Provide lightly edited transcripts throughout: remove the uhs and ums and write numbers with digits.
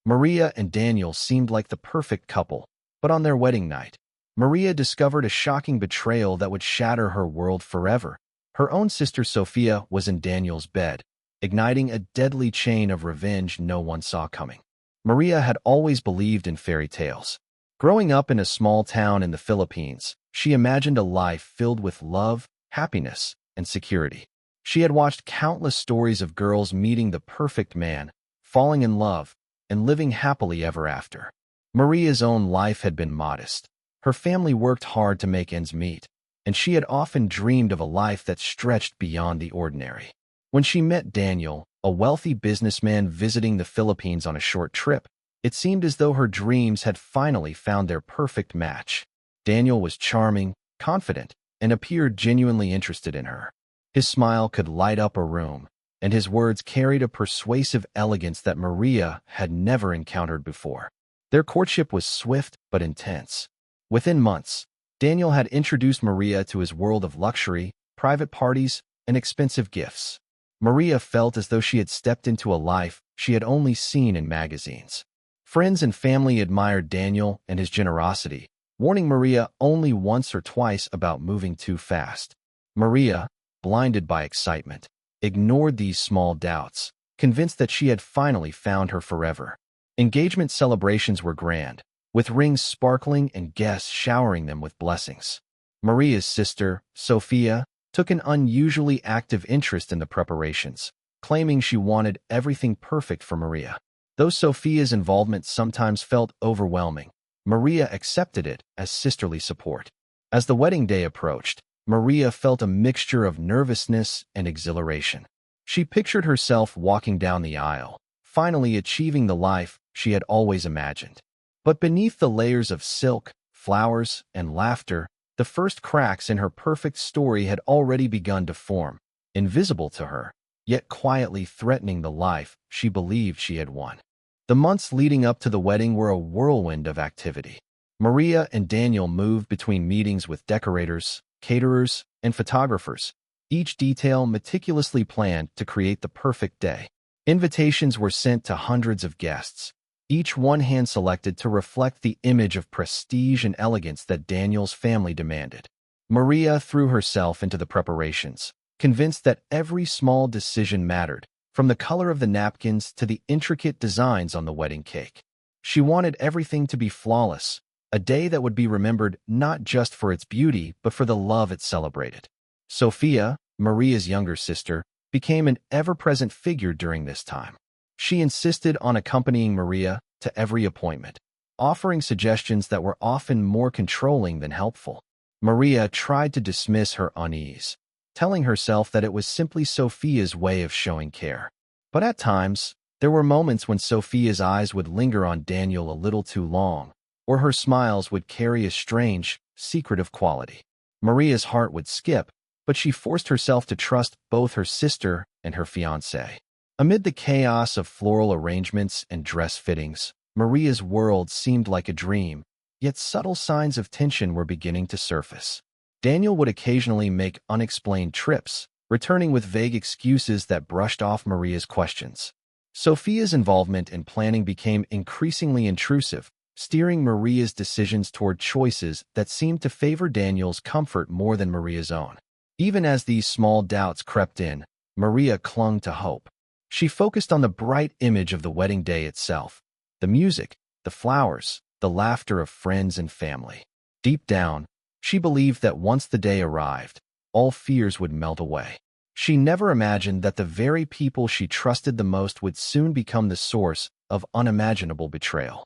Maria and Daniel seemed like the perfect couple, but on their wedding night, Maria discovered a shocking betrayal that would shatter her world forever. Her own sister Sophia was in Daniel's bed, igniting a deadly chain of revenge no one saw coming. Maria had always believed in fairy tales. Growing up in a small town in the Philippines, she imagined a life filled with love, happiness, and security. She had watched countless stories of girls meeting the perfect man, falling in love, and living happily ever after. Maria's own life had been modest. Her family worked hard to make ends meet, and she had often dreamed of a life that stretched beyond the ordinary. When she met Daniel, a wealthy businessman visiting the Philippines on a short trip, it seemed as though her dreams had finally found their perfect match. Daniel was charming, confident, and appeared genuinely interested in her. His smile could light up a room, and his words carried a persuasive elegance that Maria had never encountered before. Their courtship was swift but intense. Within months, Daniel had introduced Maria to his world of luxury, private parties, and expensive gifts. Maria felt as though she had stepped into a life she had only seen in magazines. Friends and family admired Daniel and his generosity, warning Maria only once or twice about moving too fast. Maria, blinded by excitement, ignored these small doubts, convinced that she had finally found her forever. Engagement celebrations were grand, with rings sparkling and guests showering them with blessings. Maria's sister, Sophia, took an unusually active interest in the preparations, claiming she wanted everything perfect for Maria. Though Sophia's involvement sometimes felt overwhelming, Maria accepted it as sisterly support. As the wedding day approached, Maria felt a mixture of nervousness and exhilaration. She pictured herself walking down the aisle, finally achieving the life she had always imagined. But beneath the layers of silk, flowers, and laughter, the first cracks in her perfect story had already begun to form, invisible to her, yet quietly threatening the life she believed she had won. The months leading up to the wedding were a whirlwind of activity. Maria and Daniel moved between meetings with decorators, caterers, and photographers, each detail meticulously planned to create the perfect day. Invitations were sent to hundreds of guests, each one hand-selected to reflect the image of prestige and elegance that Daniel's family demanded. Maria threw herself into the preparations, convinced that every small decision mattered, from the color of the napkins to the intricate designs on the wedding cake. She wanted everything to be flawless, a day that would be remembered not just for its beauty but for the love it celebrated. Sophia, Maria's younger sister, became an ever-present figure during this time. She insisted on accompanying Maria to every appointment, offering suggestions that were often more controlling than helpful. Maria tried to dismiss her unease, telling herself that it was simply Sophia's way of showing care. But at times, there were moments when Sophia's eyes would linger on Daniel a little too long, or her smiles would carry a strange, secretive quality. Maria's heart would skip, but she forced herself to trust both her sister and her fiancé. Amid the chaos of floral arrangements and dress fittings, Maria's world seemed like a dream, yet subtle signs of tension were beginning to surface. Daniel would occasionally make unexplained trips, returning with vague excuses that brushed off Maria's questions. Sophia's involvement in planning became increasingly intrusive, steering Maria's decisions toward choices that seemed to favor Daniel's comfort more than Maria's own. Even as these small doubts crept in, Maria clung to hope. She focused on the bright image of the wedding day itself, the music, the flowers, the laughter of friends and family. Deep down, she believed that once the day arrived, all fears would melt away. She never imagined that the very people she trusted the most would soon become the source of unimaginable betrayal.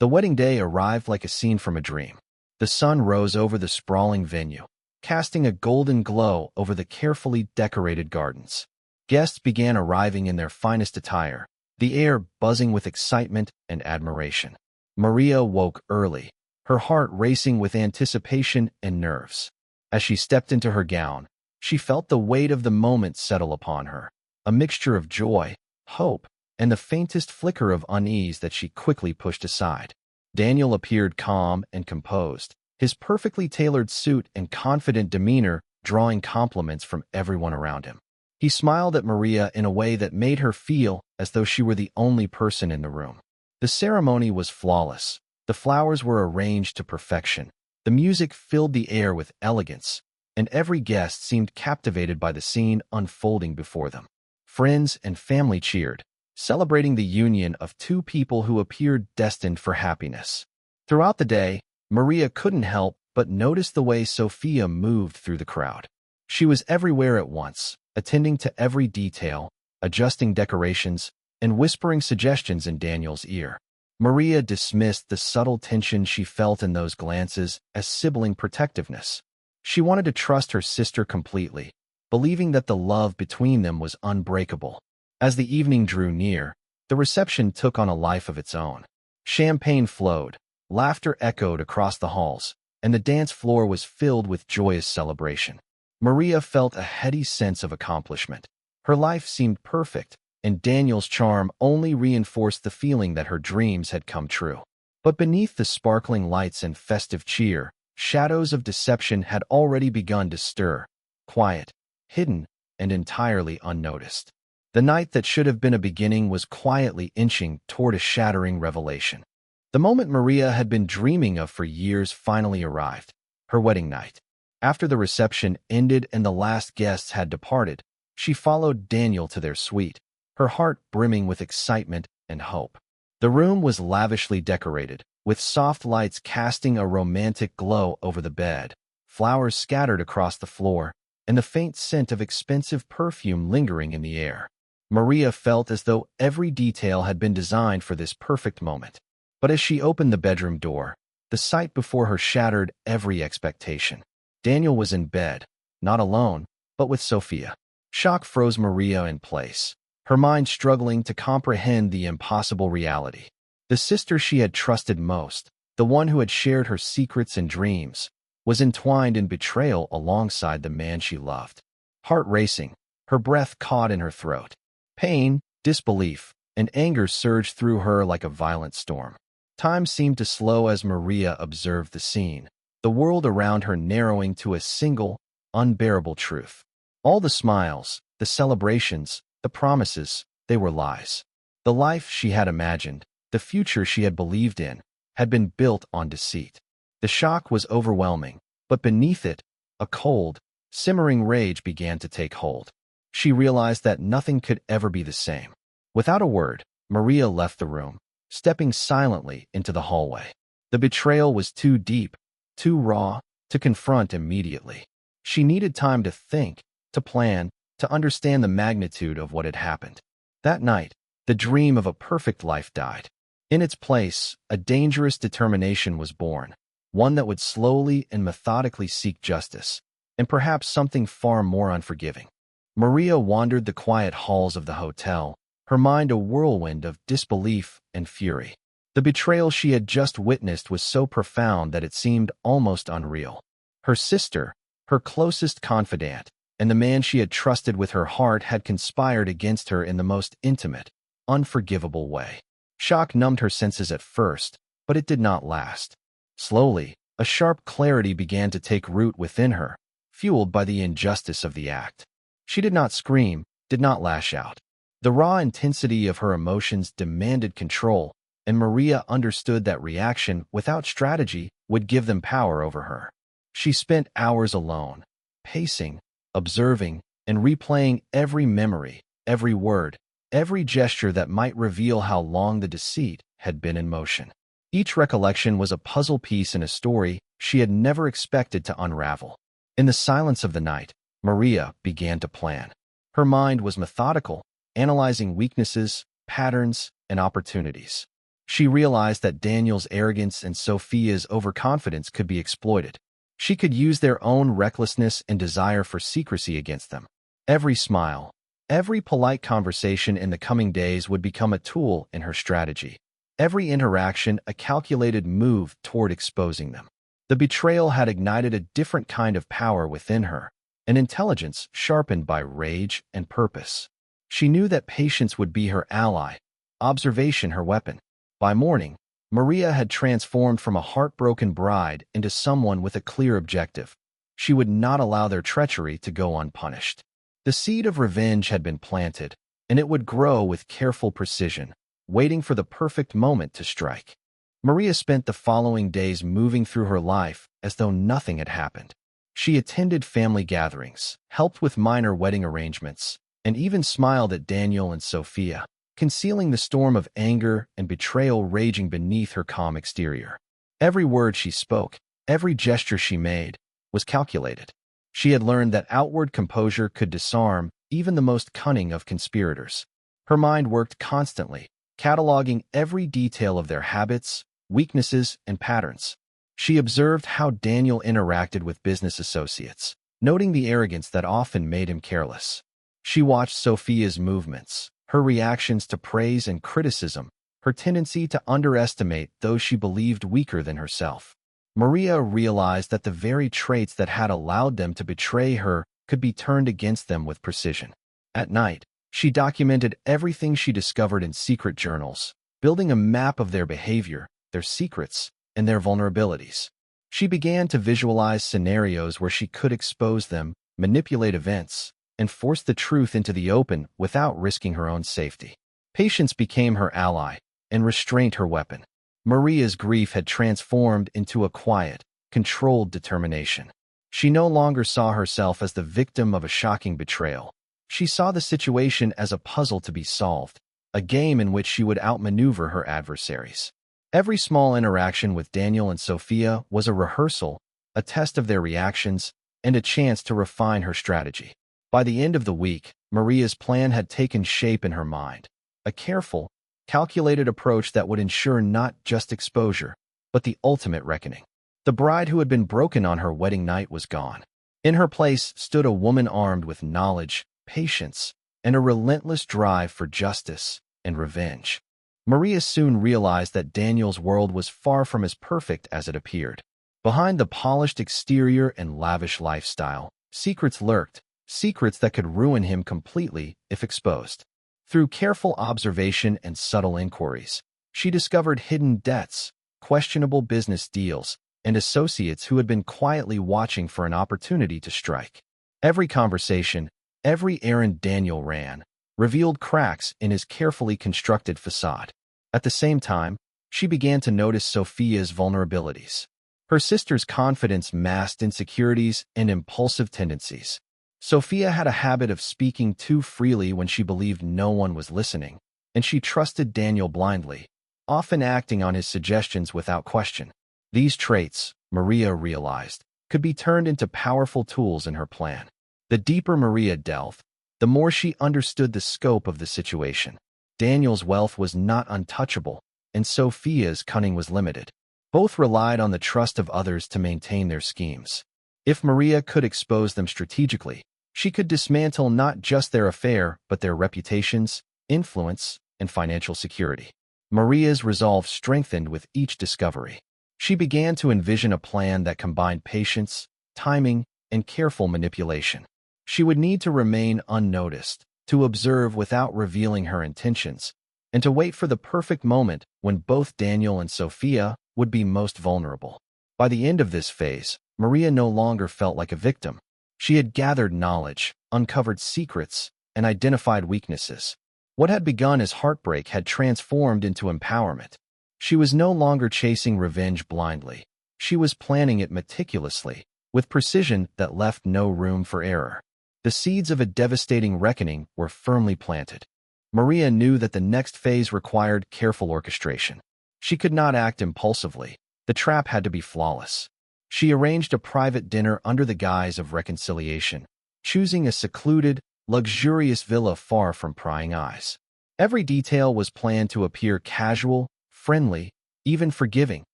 The wedding day arrived like a scene from a dream. The sun rose over the sprawling venue, casting a golden glow over the carefully decorated gardens. Guests began arriving in their finest attire, the air buzzing with excitement and admiration. Maria woke early, her heart racing with anticipation and nerves. As she stepped into her gown, she felt the weight of the moment settle upon her, a mixture of joy, hope, and the faintest flicker of unease that she quickly pushed aside. Daniel appeared calm and composed, his perfectly tailored suit and confident demeanor drawing compliments from everyone around him. He smiled at Maria in a way that made her feel as though she were the only person in the room. The ceremony was flawless. The flowers were arranged to perfection. The music filled the air with elegance, and every guest seemed captivated by the scene unfolding before them. Friends and family cheered, celebrating the union of two people who appeared destined for happiness. Throughout the day, Maria couldn't help but notice the way Sophia moved through the crowd. She was everywhere at once, attending to every detail, adjusting decorations, and whispering suggestions in Daniel's ear. Maria dismissed the subtle tension she felt in those glances as sibling protectiveness. She wanted to trust her sister completely, believing that the love between them was unbreakable. As the evening drew near, the reception took on a life of its own. Champagne flowed, laughter echoed across the halls, and the dance floor was filled with joyous celebration. Maria felt a heady sense of accomplishment. Her life seemed perfect, and Daniel's charm only reinforced the feeling that her dreams had come true. But beneath the sparkling lights and festive cheer, shadows of deception had already begun to stir, quiet, hidden, and entirely unnoticed. The night that should have been a beginning was quietly inching toward a shattering revelation. The moment Maria had been dreaming of for years finally arrived, her wedding night. After the reception ended and the last guests had departed, she followed Daniel to their suite, her heart brimming with excitement and hope. The room was lavishly decorated, with soft lights casting a romantic glow over the bed, flowers scattered across the floor, and the faint scent of expensive perfume lingering in the air. Maria felt as though every detail had been designed for this perfect moment. But as she opened the bedroom door, the sight before her shattered every expectation. Daniel was in bed, not alone, but with Sophia. Shock froze Maria in place, her mind struggling to comprehend the impossible reality. The sister she had trusted most, the one who had shared her secrets and dreams, was entwined in betrayal alongside the man she loved. Heart racing, her breath caught in her throat. Pain, disbelief, and anger surged through her like a violent storm. Time seemed to slow as Maria observed the scene, the world around her narrowing to a single, unbearable truth. All the smiles, the celebrations, the promises, they were lies. The life she had imagined, the future she had believed in, had been built on deceit. The shock was overwhelming, but beneath it, a cold, simmering rage began to take hold. She realized that nothing could ever be the same. Without a word, Maria left the room, stepping silently into the hallway. The betrayal was too deep, too raw, to confront immediately. She needed time to think, to plan, to understand the magnitude of what had happened. That night, the dream of a perfect life died. In its place, a dangerous determination was born, one that would slowly and methodically seek justice, and perhaps something far more unforgiving. Maria wandered the quiet halls of the hotel, her mind a whirlwind of disbelief and fury. The betrayal she had just witnessed was so profound that it seemed almost unreal. Her sister, her closest confidant, and the man she had trusted with her heart had conspired against her in the most intimate, unforgivable way. Shock numbed her senses at first, but it did not last. Slowly, a sharp clarity began to take root within her, fueled by the injustice of the act. She did not scream, did not lash out. The raw intensity of her emotions demanded control, and Maria understood that reaction without strategy would give them power over her. She spent hours alone, pacing, observing, and replaying every memory, every word, every gesture that might reveal how long the deceit had been in motion. Each recollection was a puzzle piece in a story she had never expected to unravel. In the silence of the night, Maria began to plan. Her mind was methodical, analyzing weaknesses, patterns, and opportunities. She realized that Daniel's arrogance and Sophia's overconfidence could be exploited. She could use their own recklessness and desire for secrecy against them. Every smile, every polite conversation in the coming days would become a tool in her strategy. Every interaction a calculated move toward exposing them. The betrayal had ignited a different kind of power within her, an intelligence sharpened by rage and purpose. She knew that patience would be her ally, observation her weapon. By morning, Maria had transformed from a heartbroken bride into someone with a clear objective. She would not allow their treachery to go unpunished. The seed of revenge had been planted, and it would grow with careful precision, waiting for the perfect moment to strike. Maria spent the following days moving through her life as though nothing had happened. She attended family gatherings, helped with minor wedding arrangements, and even smiled at Daniel and Sophia, concealing the storm of anger and betrayal raging beneath her calm exterior. Every word she spoke, every gesture she made, was calculated. She had learned that outward composure could disarm even the most cunning of conspirators. Her mind worked constantly, cataloging every detail of their habits, weaknesses, and patterns. She observed how Daniel interacted with business associates, noting the arrogance that often made him careless. She watched Sophia's movements, her reactions to praise and criticism, her tendency to underestimate those she believed weaker than herself. Maria realized that the very traits that had allowed them to betray her could be turned against them with precision. At night, she documented everything she discovered in secret journals, building a map of their behavior, their secrets, and their vulnerabilities. She began to visualize scenarios where she could expose them, manipulate events, and force the truth into the open without risking her own safety. Patience became her ally, and restraint her weapon. Maria's grief had transformed into a quiet, controlled determination. She no longer saw herself as the victim of a shocking betrayal. She saw the situation as a puzzle to be solved, a game in which she would outmaneuver her adversaries. Every small interaction with Daniel and Sophia was a rehearsal, a test of their reactions, and a chance to refine her strategy. By the end of the week, Maria's plan had taken shape in her mind, a careful, calculated approach that would ensure not just exposure, but the ultimate reckoning. The bride who had been broken on her wedding night was gone. In her place stood a woman armed with knowledge, patience, and a relentless drive for justice and revenge. Maria soon realized that Daniel's world was far from as perfect as it appeared. Behind the polished exterior and lavish lifestyle, secrets lurked, secrets that could ruin him completely if exposed. Through careful observation and subtle inquiries, she discovered hidden debts, questionable business deals, and associates who had been quietly watching for an opportunity to strike. Every conversation, every errand Daniel ran, revealed cracks in his carefully constructed facade. At the same time, she began to notice Sophia's vulnerabilities. Her sister's confidence masked insecurities and impulsive tendencies. Sophia had a habit of speaking too freely when she believed no one was listening, and she trusted Daniel blindly, often acting on his suggestions without question. These traits, Maria realized, could be turned into powerful tools in her plan. The deeper Maria delved, the more she understood the scope of the situation. Daniel's wealth was not untouchable, and Sophia's cunning was limited. Both relied on the trust of others to maintain their schemes. If Maria could expose them strategically, she could dismantle not just their affair, but their reputations, influence, and financial security. Maria's resolve strengthened with each discovery. She began to envision a plan that combined patience, timing, and careful manipulation. She would need to remain unnoticed, to observe without revealing her intentions, and to wait for the perfect moment when both Daniel and Sophia would be most vulnerable. By the end of this phase, Maria no longer felt like a victim. She had gathered knowledge, uncovered secrets, and identified weaknesses. What had begun as heartbreak had transformed into empowerment. She was no longer chasing revenge blindly. She was planning it meticulously, with precision that left no room for error. The seeds of a devastating reckoning were firmly planted. Maria knew that the next phase required careful orchestration. She could not act impulsively. The trap had to be flawless. She arranged a private dinner under the guise of reconciliation, choosing a secluded, luxurious villa far from prying eyes. Every detail was planned to appear casual, friendly, even forgiving,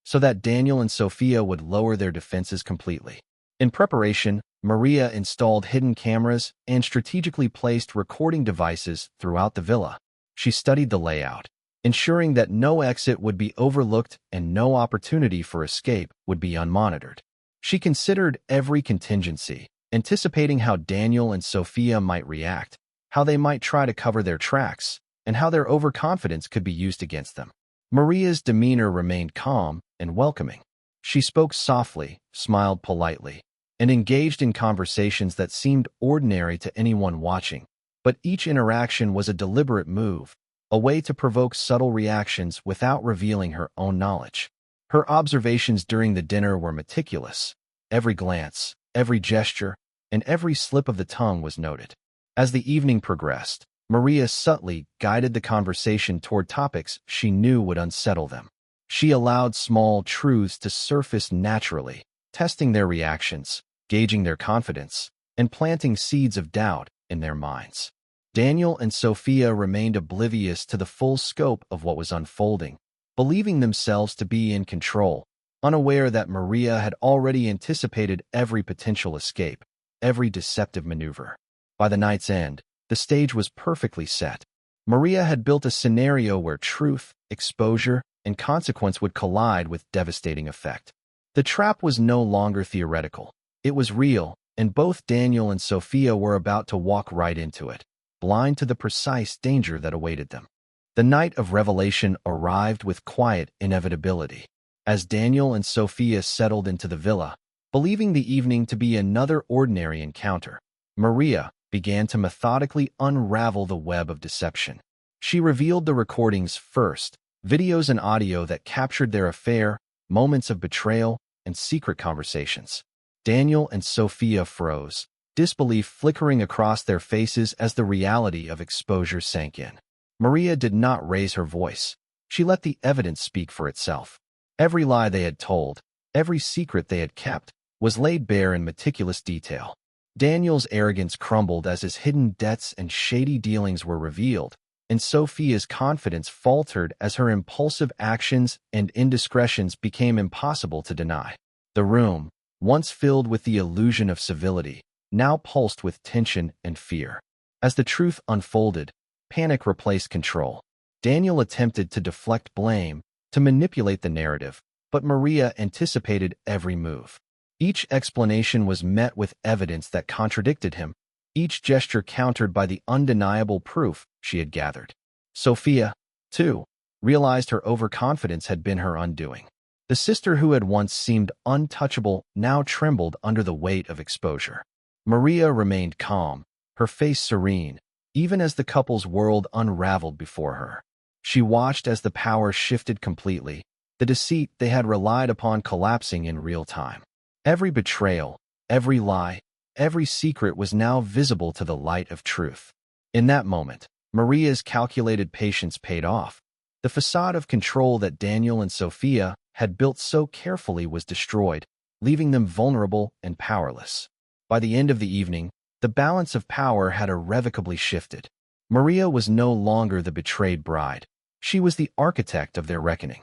so that Daniel and Sophia would lower their defenses completely. In preparation, Maria installed hidden cameras and strategically placed recording devices throughout the villa. She studied the layout, ensuring that no exit would be overlooked and no opportunity for escape would be unmonitored. She considered every contingency, anticipating how Daniel and Sophia might react, how they might try to cover their tracks, and how their overconfidence could be used against them. Maria's demeanor remained calm and welcoming. She spoke softly, smiled politely, and engaged in conversations that seemed ordinary to anyone watching. But each interaction was a deliberate move, a way to provoke subtle reactions without revealing her own knowledge. Her observations during the dinner were meticulous. Every glance, every gesture, and every slip of the tongue was noted. As the evening progressed, Maria subtly guided the conversation toward topics she knew would unsettle them. She allowed small truths to surface naturally, testing their reactions, gauging their confidence, and planting seeds of doubt in their minds. Daniel and Sophia remained oblivious to the full scope of what was unfolding, believing themselves to be in control, unaware that Maria had already anticipated every potential escape, every deceptive maneuver. By the night's end, the stage was perfectly set. Maria had built a scenario where truth, exposure, and consequence would collide with devastating effect. The trap was no longer theoretical. It was real, and both Daniel and Sophia were about to walk right into it, blind to the precise danger that awaited them. The night of revelation arrived with quiet inevitability. As Daniel and Sophia settled into the villa, believing the evening to be another ordinary encounter, Maria began to methodically unravel the web of deception. She revealed the recordings first, videos and audio that captured their affair, moments of betrayal, and secret conversations. Daniel and Sophia froze, disbelief flickering across their faces as the reality of exposure sank in. Maria did not raise her voice. She let the evidence speak for itself. Every lie they had told, every secret they had kept, was laid bare in meticulous detail. Daniel's arrogance crumbled as his hidden debts and shady dealings were revealed, and Sophia's confidence faltered as her impulsive actions and indiscretions became impossible to deny. The room, once filled with the illusion of civility, now pulsed with tension and fear. As the truth unfolded, panic replaced control. Daniel attempted to deflect blame, to manipulate the narrative, but Maria anticipated every move. Each explanation was met with evidence that contradicted him, each gesture countered by the undeniable proof she had gathered. Sophia, too, realized her overconfidence had been her undoing. The sister who had once seemed untouchable now trembled under the weight of exposure. Maria remained calm, her face serene, even as the couple's world unraveled before her. She watched as the power shifted completely, the deceit they had relied upon collapsing in real time. Every betrayal, every lie, every secret was now visible to the light of truth. In that moment, Maria's calculated patience paid off. The facade of control that Daniel and Sophia had built so carefully was destroyed, leaving them vulnerable and powerless. By the end of the evening, the balance of power had irrevocably shifted. Maria was no longer the betrayed bride. She was the architect of their reckoning.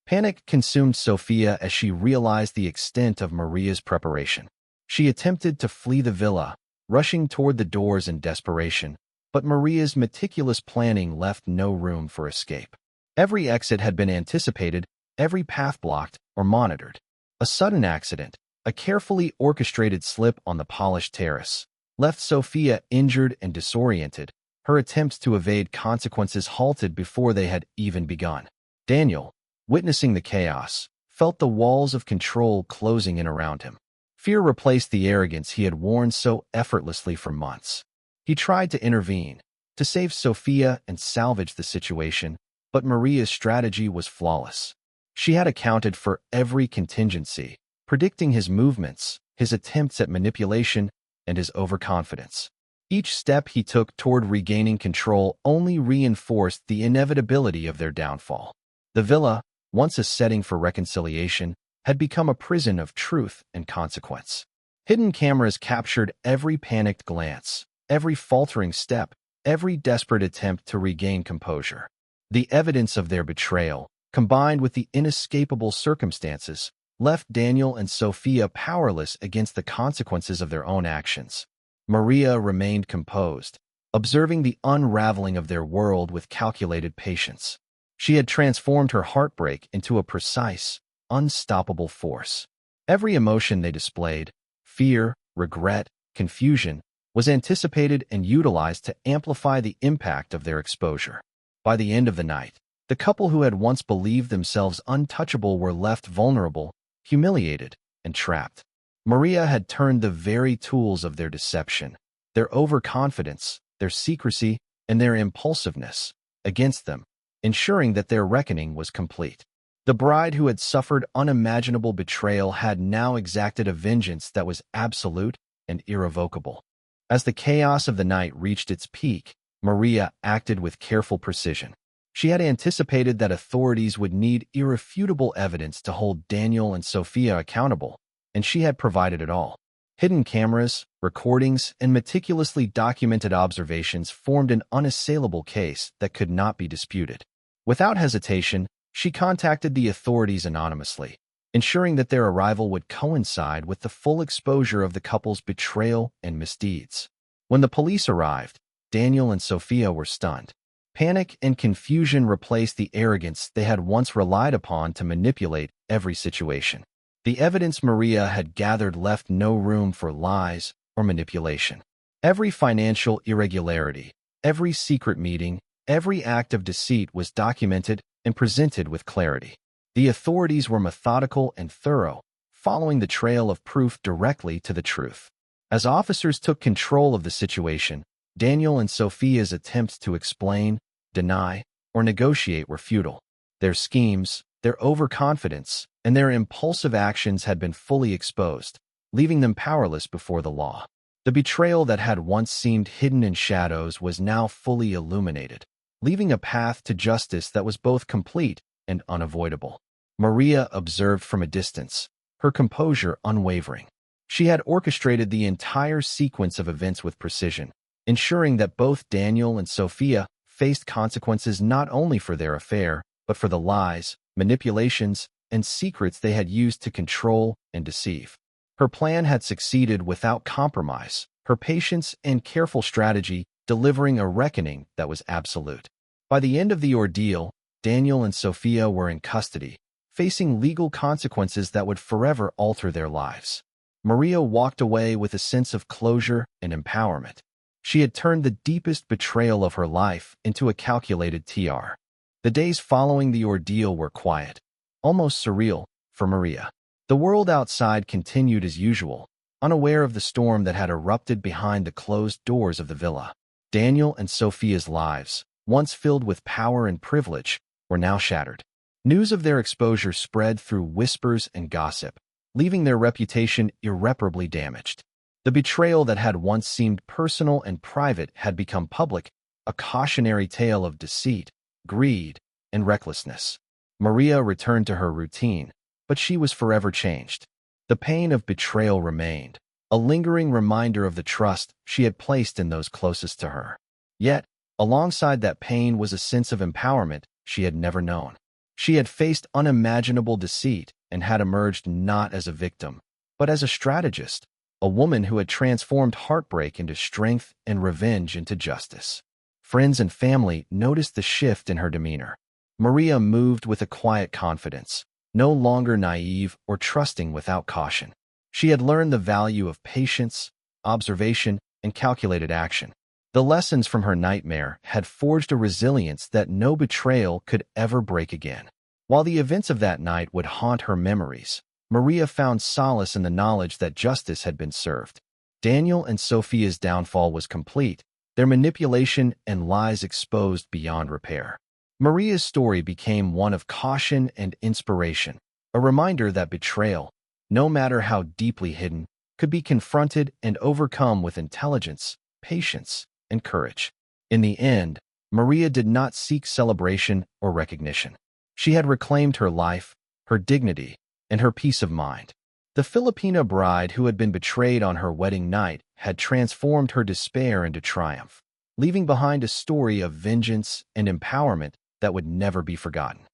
Panic consumed Sophia as she realized the extent of Maria's preparation. She attempted to flee the villa, rushing toward the doors in desperation, but Maria's meticulous planning left no room for escape. Every exit had been anticipated, every path blocked or monitored. A sudden accident, a carefully orchestrated slip on the polished terrace, left Sophia injured and disoriented, her attempts to evade consequences halted before they had even begun. Daniel, witnessing the chaos, felt the walls of control closing in around him. Fear replaced the arrogance he had worn so effortlessly for months. He tried to intervene, to save Sophia and salvage the situation, but Maria's strategy was flawless. She had accounted for every contingency, predicting his movements, his attempts at manipulation, and his overconfidence. Each step he took toward regaining control only reinforced the inevitability of their downfall. The villa, once a setting for reconciliation, had become a prison of truth and consequence. Hidden cameras captured every panicked glance, every faltering step, every desperate attempt to regain composure. The evidence of their betrayal, combined with the inescapable circumstances, left Daniel and Sophia powerless against the consequences of their own actions. Maria remained composed, observing the unraveling of their world with calculated patience. She had transformed her heartbreak into a precise, unstoppable force. Every emotion they displayed, fear, regret, confusion, was anticipated and utilized to amplify the impact of their exposure. By the end of the night, the couple who had once believed themselves untouchable were left vulnerable, humiliated, and trapped. Maria had turned the very tools of their deception, their overconfidence, their secrecy, and their impulsiveness, against them, ensuring that their reckoning was complete. The bride who had suffered unimaginable betrayal had now exacted a vengeance that was absolute and irrevocable. As the chaos of the night reached its peak, Maria acted with careful precision. She had anticipated that authorities would need irrefutable evidence to hold Daniel and Sophia accountable, and she had provided it all. Hidden cameras, recordings, and meticulously documented observations formed an unassailable case that could not be disputed. Without hesitation, she contacted the authorities anonymously, ensuring that their arrival would coincide with the full exposure of the couple's betrayal and misdeeds. When the police arrived, Daniel and Sophia were stunned. Panic and confusion replaced the arrogance they had once relied upon to manipulate every situation. The evidence Maria had gathered left no room for lies or manipulation. Every financial irregularity, every secret meeting, every act of deceit was documented and presented with clarity. The authorities were methodical and thorough, following the trail of proof directly to the truth. As officers took control of the situation, Daniel and Sophia's attempts to explain, deny, or negotiate were futile. Their schemes, their overconfidence, and their impulsive actions had been fully exposed, leaving them powerless before the law. The betrayal that had once seemed hidden in shadows was now fully illuminated, leaving a path to justice that was both complete and unavoidable. Maria observed from a distance, her composure unwavering. She had orchestrated the entire sequence of events with precision, ensuring that both Daniel and Sophia faced consequences not only for their affair, but for the lies, manipulations, and secrets they had used to control and deceive. Her plan had succeeded without compromise, her patience and careful strategy delivering a reckoning that was absolute. By the end of the ordeal, Daniel and Sophia were in custody, facing legal consequences that would forever alter their lives. Maria walked away with a sense of closure and empowerment. She had turned the deepest betrayal of her life into a calculated TR. The days following the ordeal were quiet, almost surreal, for Maria. The world outside continued as usual, unaware of the storm that had erupted behind the closed doors of the villa. Daniel and Sophia's lives, once filled with power and privilege, were now shattered. News of their exposure spread through whispers and gossip, leaving their reputation irreparably damaged. The betrayal that had once seemed personal and private had become public, a cautionary tale of deceit, greed, and recklessness. Maria returned to her routine, but she was forever changed. The pain of betrayal remained, a lingering reminder of the trust she had placed in those closest to her. Yet, alongside that pain was a sense of empowerment she had never known. She had faced unimaginable deceit and had emerged not as a victim, but as a strategist, a woman who had transformed heartbreak into strength and revenge into justice. Friends and family noticed the shift in her demeanor. Maria moved with a quiet confidence, no longer naive or trusting without caution. She had learned the value of patience, observation, and calculated action. The lessons from her nightmare had forged a resilience that no betrayal could ever break again. While the events of that night would haunt her memories, Maria found solace in the knowledge that justice had been served. Daniel and Sophia's downfall was complete, their manipulation and lies exposed beyond repair. Maria's story became one of caution and inspiration, a reminder that betrayal, no matter how deeply hidden, could be confronted and overcome with intelligence, patience, and courage. In the end, Maria did not seek celebration or recognition. She had reclaimed her life, her dignity, and her peace of mind. The Filipina bride who had been betrayed on her wedding night had transformed her despair into triumph, leaving behind a story of vengeance and empowerment that would never be forgotten.